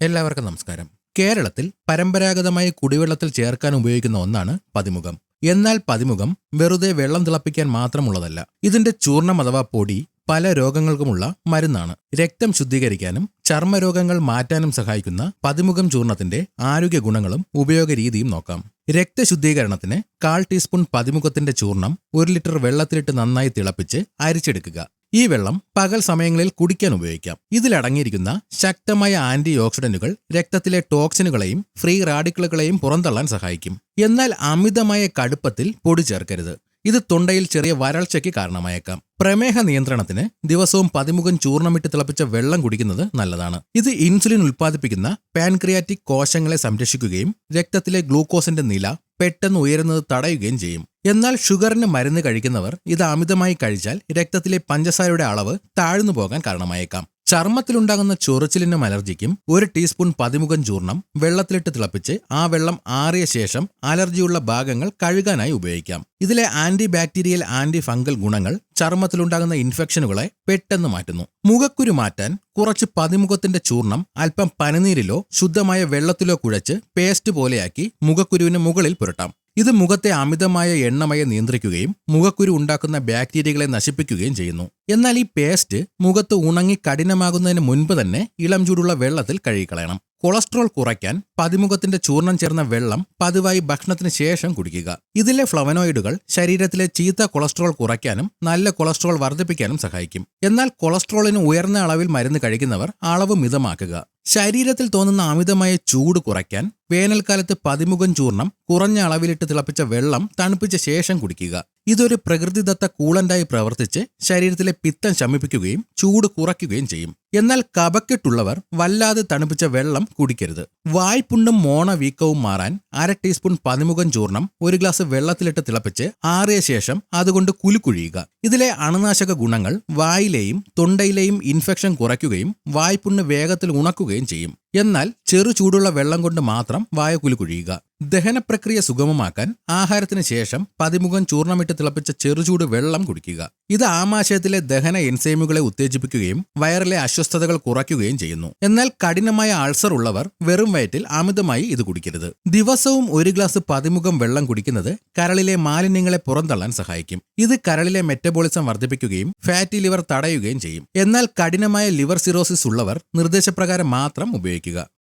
എല്ലാവർക്കും നമസ്കാരം. കേരളത്തിൽ പരമ്പരാഗതമായി കുടിവെള്ളത്തിൽ ചേർക്കാൻ ഉപയോഗിക്കുന്ന ഒന്നാണ് പതിമുഖം. എന്നാൽ പതിമുഖം വെറുതെ വെള്ളം തിളപ്പിക്കാൻ മാത്രമുള്ളതല്ല. ഇതിന്റെ ചൂർണം അഥവാ പൊടി പല രോഗങ്ങൾക്കുമുള്ള മരുന്നാണ്. രക്തം ശുദ്ധീകരിക്കാനും ചർമ്മരോഗങ്ങൾ മാറ്റാനും സഹായിക്കുന്ന പതിമുഖം ചൂർണത്തിന്റെ ആരോഗ്യ ഗുണങ്ങളും ഉപയോഗ രീതിയും നോക്കാം. രക്തശുദ്ധീകരണത്തിന് 1/4 ടീസ്പൂൺ പതിമുഖത്തിന്റെ ചൂർണം 1 ലിറ്റർ വെള്ളത്തിലിട്ട് നന്നായി തിളപ്പിച്ച് അരിച്ചെടുക്കുക. ഈ വെള്ളം പകൽ സമയങ്ങളിൽ കുടിക്കാൻ ഉപയോഗിക്കാം. ഇതിലടങ്ങിയിരിക്കുന്ന ശക്തമായ ആന്റി ഓക്സിഡന്റുകൾ രക്തത്തിലെ ടോക്സിനുകളെയും ഫ്രീ റാഡിക്കലുകളെയും പുറന്തള്ളാൻ സഹായിക്കും. എന്നാൽ അമിതമായ കടുപ്പത്തിൽ പൊടി ചേർക്കരുത്. ഇത് തൊണ്ടയിൽ ചെറിയ വരൾച്ചയ്ക്ക് കാരണമായേക്കാം. പ്രമേഹ നിയന്ത്രണത്തിന് ദിവസവും പതിമുഖം ചൂർണമിട്ട് തിളപ്പിച്ച വെള്ളം കുടിക്കുന്നത് നല്ലതാണ്. ഇത് ഇൻസുലിൻ ഉൽപ്പാദിപ്പിക്കുന്ന പാൻക്രിയാറ്റിക് കോശങ്ങളെ സംരക്ഷിക്കുകയും രക്തത്തിലെ ഗ്ലൂക്കോസിന്റെ നില പെട്ടെന്ന് ഉയരുന്നത് തടയുകയും ചെയ്യും. എന്നാൽ ഷുഗറിന് മരുന്ന് കഴിക്കുന്നവർ ഇത് അമിതമായി കഴിച്ചാൽ രക്തത്തിലെ പഞ്ചസാരയുടെ അളവ് താഴ്ന്നു പോകാൻ കാരണമായേക്കാം. ചർമ്മത്തിലുണ്ടാകുന്ന ചൊറിച്ചിലിനും അലർജിക്കും 1 ടീസ്പൂൺ പതിമുഖം ചൂർണം വെള്ളത്തിലിട്ട് തിളപ്പിച്ച് ആ വെള്ളം ആറിയ ശേഷം അലർജിയുള്ള ഭാഗങ്ങൾ കഴുകാനായി ഉപയോഗിക്കാം. ഇതിലെ ആന്റി ബാക്ടീരിയൽ ആന്റി ഫംഗൽ ഗുണങ്ങൾ ചർമ്മത്തിലുണ്ടാകുന്ന ഇൻഫെക്ഷനുകളെ പെട്ടെന്ന് മാറ്റുന്നു. മുഖക്കുരു മാറ്റാൻ കുറച്ച് പതിമുഖത്തിന്റെ ചൂർണം അല്പം പനിനീരിലോ ശുദ്ധമായ വെള്ളത്തിലോ കുഴച്ച് പേസ്റ്റ് പോലെയാക്കി മുഖക്കുരുവിന് മുകളിൽ പുരട്ടാം. ഇത് മുഖത്തെ അമിതമായ എണ്ണമയം നിയന്ത്രിക്കുകയും മുഖക്കുരു ഉണ്ടാക്കുന്ന ബാക്ടീരിയകളെ നശിപ്പിക്കുകയും ചെയ്യുന്നു. എന്നാൽ ഈ പേസ്റ്റ് മുഖത്ത് ഉണങ്ങി കഠിനമാകുന്നതിന് മുൻപ് തന്നെ ഇളം ചൂടുള്ള വെള്ളത്തിൽ കഴുകിക്കളയണം. കൊളസ്ട്രോൾ കുറയ്ക്കാൻ പതിമുഖത്തിന്റെ ചൂർണം ചേർന്ന വെള്ളം പതിവായി ഭക്ഷണത്തിന് ശേഷം കുടിക്കുക. ഇതിലെ ഫ്ലവനോയിഡുകൾ ശരീരത്തിലെ ചീത്ത കൊളസ്ട്രോൾ കുറയ്ക്കാനും നല്ല കൊളസ്ട്രോൾ വർദ്ധിപ്പിക്കാനും സഹായിക്കും. എന്നാൽ കൊളസ്ട്രോളിന് ഉയർന്ന അളവിൽ മരുന്ന് കഴിക്കുന്നവർ അളവ് മിതമാക്കുക. ശരീരത്തിൽ തോന്നുന്ന അമിതമായ ചൂട് കുറയ്ക്കാൻ വേനൽക്കാലത്ത് പതിമുഖം ചൂർണം കുറഞ്ഞ അളവിലിട്ട് തിളപ്പിച്ച വെള്ളം തണുപ്പിച്ച ശേഷം കുടിക്കുക. ഇതൊരു പ്രകൃതിദത്ത കൂളന്റായി പ്രവർത്തിച്ച് ശരീരത്തിലെ പിത്തം ശമിപ്പിക്കുകയും ചൂട് കുറയ്ക്കുകയും ചെയ്യും. എന്നാൽ കഫക്കെട്ടുള്ളവർ വല്ലാതെ തണുപ്പിച്ച വെള്ളം കുടിക്കരുത്. വായ്പുണ്ണും മോണ വീക്കവും മാറാൻ 1/2 ടീസ്പൂൺ പതിമുഖം ചൂർണം 1 ഗ്ലാസ് വെള്ളത്തിലിട്ട് തിളപ്പിച്ച് ആറിയ ശേഷം അതുകൊണ്ട് കുലുക്കുഴിയുക. ഇതിലെ അണുനാശക ഗുണങ്ങൾ വായിലെയും തൊണ്ടയിലെയും ഇൻഫെക്ഷൻ കുറയ്ക്കുകയും വായ്പുണ്ണ് വേഗത്തിൽ ഉണക്കുകയും ചെയ്യും. എന്നാൽ ചെറു ചൂടുള്ള വെള്ളം കൊണ്ട് മാത്രം വായ കുലുക്കുഴിയുക. ദഹനപ്രക്രിയ സുഗമമാക്കാൻ ആഹാരത്തിന് ശേഷം പതിമുഖം ചൂർണമിട്ട് തിളപ്പിച്ച ചെറുചൂട് വെള്ളം കുടിക്കുക. ഇത് ആമാശയത്തിലെ ദഹന എൻസൈമുകളെ ഉത്തേജിപ്പിക്കുകയും വയറിലെ അസ്വസ്ഥതകൾ കുറയ്ക്കുകയും ചെയ്യുന്നു. എന്നാൽ കഠിനമായ അൾസർ ഉള്ളവർ വെറും വയറ്റിൽ അമിതമായി ഇത് കുടിക്കരുത്. ദിവസവും 1 ഗ്ലാസ് പതിമുഖം വെള്ളം കുടിക്കുന്നത് കരളിലെ മാലിന്യങ്ങളെ പുറന്തള്ളാൻ സഹായിക്കും. ഇത് കരളിലെ മെറ്റബോളിസം വർദ്ധിപ്പിക്കുകയും ഫാറ്റി ലിവർ തടയുകയും ചെയ്യും. എന്നാൽ കഠിനമായ ലിവർ സിറോസിസ് ഉള്ളവർ നിർദ്ദേശപ്രകാരം മാത്രം ഉപയോഗിക്കുക.